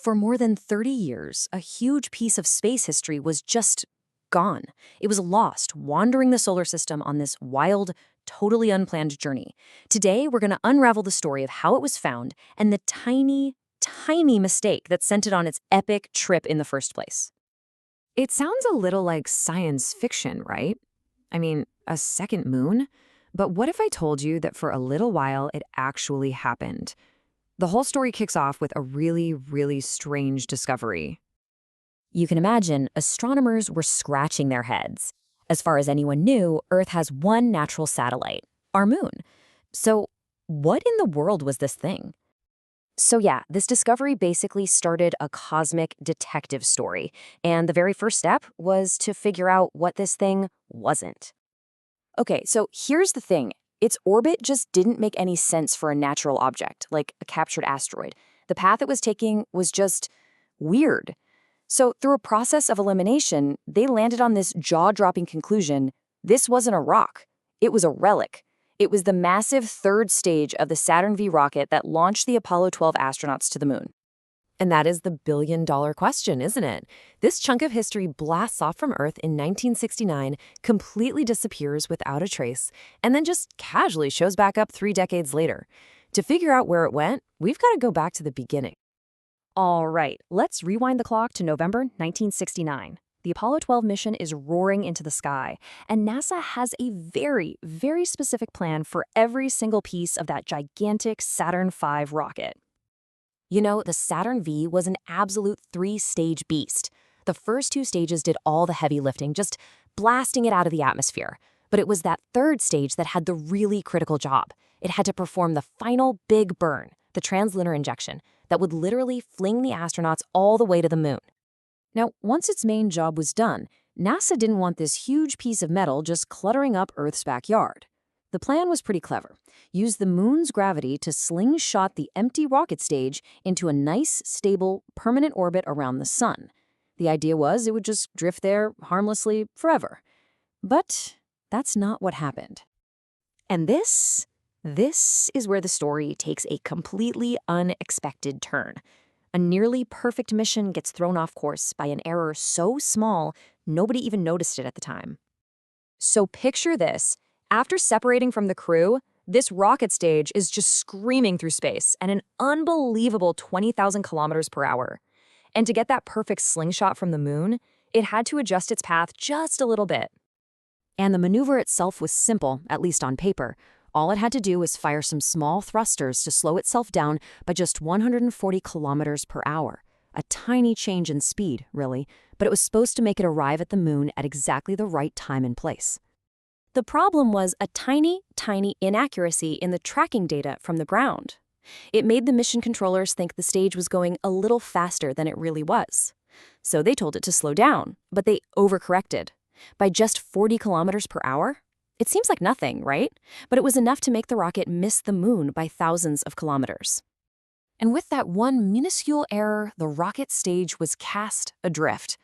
For more than 30 years, a huge piece of space history was just gone. It was lost, wandering the solar system on this wild, totally unplanned journey. Today, we're going to unravel the story of how it was found and the tiny, tiny mistake that sent it on its epic trip in the first place. It sounds a little like science fiction, right? I mean, a second moon? But what if I told you that for a little while it actually happened? The whole story kicks off with a really, really strange discovery. You can imagine astronomers were scratching their heads. As far as anyone knew, Earth has one natural satellite, our moon. So, what in the world was this thing? So yeah, this discovery basically started a cosmic detective story, and the very first step was to figure out what this thing wasn't. Okay, so here's the thing. Its orbit just didn't make any sense for a natural object, like a captured asteroid. The path it was taking was just weird. So through a process of elimination, they landed on this jaw-dropping conclusion: this wasn't a rock, it was a relic. It was the massive third stage of the Saturn V rocket that launched the Apollo 12 astronauts to the moon. And that is the billion-dollar question, isn't it? This chunk of history blasts off from Earth in 1969, completely disappears without a trace, and then just casually shows back up 3 decades later. To figure out where it went, we've got to go back to the beginning. All right, let's rewind the clock to November 1969. The Apollo 12 mission is roaring into the sky, and NASA has a very, very specific plan for every single piece of that gigantic Saturn V rocket. You know, the Saturn V was an absolute 3-stage beast. The first 2 stages did all the heavy lifting, just blasting it out of the atmosphere. But it was that third stage that had the really critical job. It had to perform the final big burn, the translunar injection, that would literally fling the astronauts all the way to the moon. Now, once its main job was done, NASA didn't want this huge piece of metal just cluttering up Earth's backyard. The plan was pretty clever. Use the moon's gravity to slingshot the empty rocket stage into a nice, stable, permanent orbit around the sun. The idea was it would just drift there harmlessly forever. But that's not what happened. And this is where the story takes a completely unexpected turn. A nearly perfect mission gets thrown off course by an error so small, nobody even noticed it at the time. So picture this. After separating from the crew, this rocket stage is just screaming through space at an unbelievable 20,000 kilometers per hour. And to get that perfect slingshot from the moon, it had to adjust its path just a little bit. And the maneuver itself was simple, at least on paper. All it had to do was fire some small thrusters to slow itself down by just 140 kilometers per hour. A tiny change in speed, really, but it was supposed to make it arrive at the moon at exactly the right time and place. The problem was a tiny, tiny inaccuracy in the tracking data from the ground. It made the mission controllers think the stage was going a little faster than it really was. So they told it to slow down, but they overcorrected. By just 40 kilometers per hour? It seems like nothing, right? But it was enough to make the rocket miss the moon by thousands of kilometers. And with that one minuscule error, the rocket stage was cast adrift.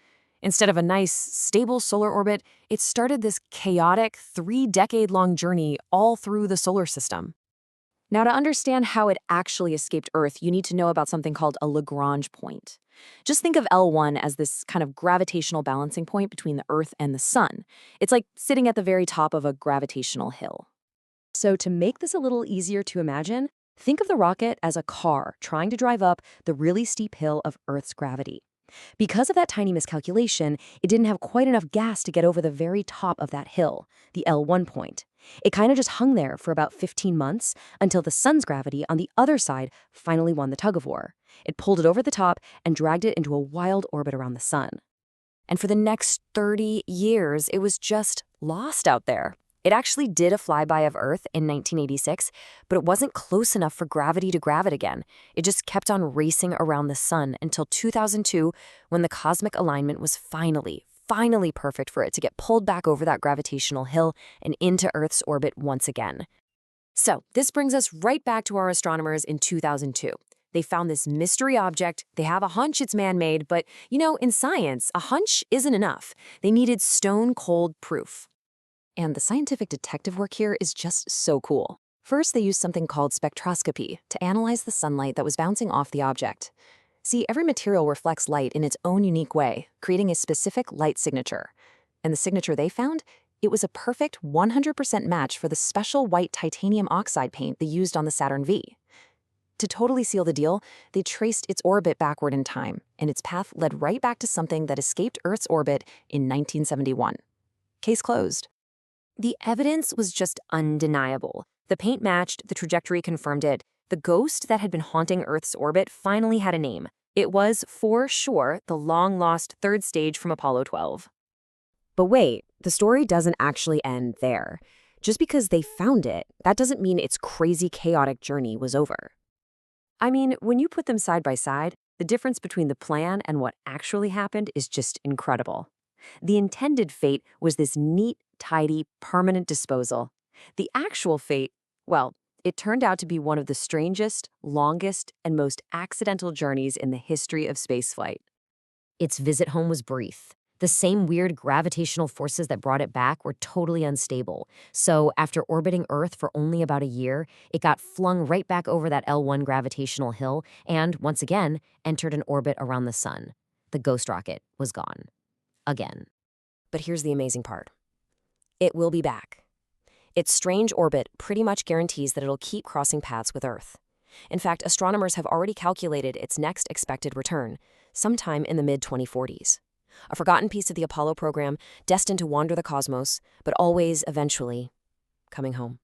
Instead of a nice, stable solar orbit, it started this chaotic 3-decade-long journey all through the solar system. Now, to understand how it actually escaped Earth, you need to know about something called a Lagrange point. Just think of L1 as this kind of gravitational balancing point between the Earth and the Sun. It's like sitting at the very top of a gravitational hill. So to make this a little easier to imagine, think of the rocket as a car trying to drive up the really steep hill of Earth's gravity. Because of that tiny miscalculation, it didn't have quite enough gas to get over the very top of that hill, the L1 point. It kind of just hung there for about 15 months until the sun's gravity on the other side finally won the tug-of-war. It pulled it over the top and dragged it into a wild orbit around the sun. And for the next 30 years, it was just lost out there. It actually did a flyby of Earth in 1986, but it wasn't close enough for gravity to grab it again. It just kept on racing around the sun until 2002, when the cosmic alignment was finally perfect for it to get pulled back over that gravitational hill and into Earth's orbit once again. So this brings us right back to our astronomers in 2002. They found this mystery object. They have a hunch it's man-made, but, you know, in science, a hunch isn't enough. They needed stone-cold proof. And the scientific detective work here is just so cool. First, they used something called spectroscopy to analyze the sunlight that was bouncing off the object. See, every material reflects light in its own unique way, creating a specific light signature. And the signature they found? It was a perfect 100% match for the special white titanium oxide paint they used on the Saturn V. To totally seal the deal, they traced its orbit backward in time, and its path led right back to something that escaped Earth's orbit in 1971. Case closed. The evidence was just undeniable. The paint matched, the trajectory confirmed it. The ghost that had been haunting Earth's orbit finally had a name. It was, for sure, the long-lost third stage from Apollo 12. But wait, the story doesn't actually end there. Just because they found it, that doesn't mean its crazy, chaotic journey was over. I mean, when you put them side by side, the difference between the plan and what actually happened is just incredible. The intended fate was this neat, tidy, permanent disposal. The actual fate, well, it turned out to be one of the strangest, longest, and most accidental journeys in the history of spaceflight. Its visit home was brief. The same weird gravitational forces that brought it back were totally unstable. So after orbiting Earth for only about a year, it got flung right back over that L1 gravitational hill and, once again, entered an orbit around the sun. The ghost rocket was gone. Again. But here's the amazing part. It will be back. Its strange orbit pretty much guarantees that it'll keep crossing paths with Earth. In fact, astronomers have already calculated its next expected return, sometime in the mid-2040s. A forgotten piece of the Apollo program, destined to wander the cosmos, but always, eventually, coming home.